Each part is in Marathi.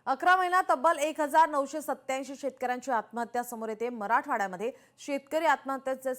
11 महिन्यात तब्बल 1987 शेतकऱ्यांची आत्महत्या समोर येते। मराठवाड्यामध्ये शेतकरी आत्महत्येचे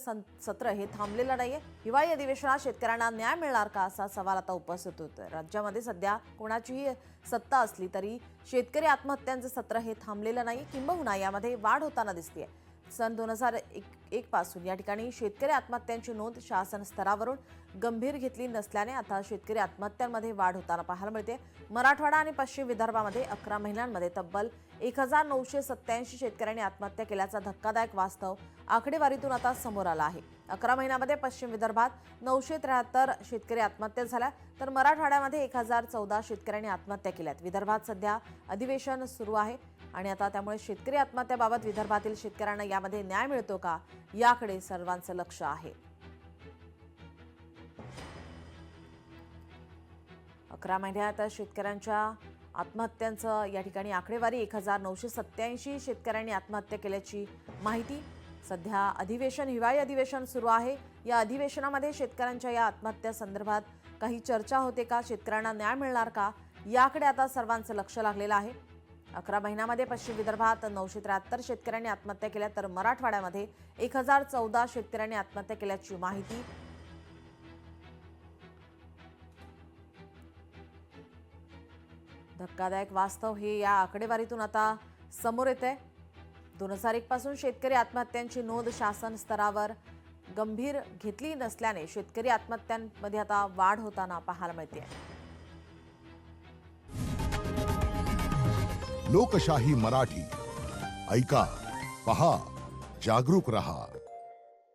सत्र हे थांबलेलं नाहीये। हिवाळी अधिवेशनात शेतकऱ्यांना न्याय मिळणार का असा सवाल आता उपस्थित होतोय। राज्यामध्ये सध्या कोणाचीही सत्ता असली तरी शेतकरी आत्महत्यांचे सत्र हे थांबलेलं नाही, किंबहुना यामध्ये वाढ होताना दिसतेय। सन 2001 पासून या ठिकाणी शेतकरी आत्महत्यांची नोंद शासन स्तरावरून गंभीर घेतली नसल्याने आता शेतकरी आत्महत्यांमध्ये वाढ होताना पाहायला मिळते। मराठवाडा आणि पश्चिम विदर्भामध्ये 11 महिन्यांमध्ये तब्बल 1987 शेतकऱ्यांनी आत्महत्या केल्याचा धक्कादायक वास्तव आकडेवारीतून आता समोर आला आहे। 11 महिन्यामध्ये पश्चिम विदर्भात 973 शेतकरी आत्महत्या झाल्या, तर मराठवाड्यामध्ये 1014 शेतकऱ्यांनी आत्महत्या केल्यात। विदर्भात सध्या अधिवेशन सुरू आहे आणि आता त्यामुळे शेतकरी आत्महत्याबाबत विदर्भातील शेतकऱ्यांना यामध्ये न्याय मिळतो का याकडे सर्वांचं लक्ष आहे। 11 महिन्यात शेतकऱ्यांच्या आत्महत्यांचं या ठिकाणी आकडेवारी 1987 शेतकऱ्यांनी आत्महत्या केल्याची माहिती। सध्या हिवाळी अधिवेशन सुरू आहे। या अधिवेशनामध्ये शेतकऱ्यांच्या या आत्महत्या संदर्भात काही चर्चा होते का, शेतकऱ्यांना न्याय मिळणार का याकडे आता सर्वांचं लक्ष लागलेलं आहे। 11 महिन्यामध्ये पश्चिम विदर्भात 973 शेतकऱ्यांनी आत्महत्या केल्या, तर मराठवाड्यामध्ये 1014 शेतकऱ्यांनी आत्महत्या केल्याची माहिती। धक्कादायक वास्तव हे या आकडेवारीतून आता समोर येते। 2001 पासून शेतकरी आत्महत्यांची नोंद शासन स्तरावर गंभीर घेतली नसल्याने शेतकरी आत्महत्यांमध्ये आता वाढ होताना पाहायला मिळते। लोकशाही मराठी ऐका, पहा, जागरूक रहा।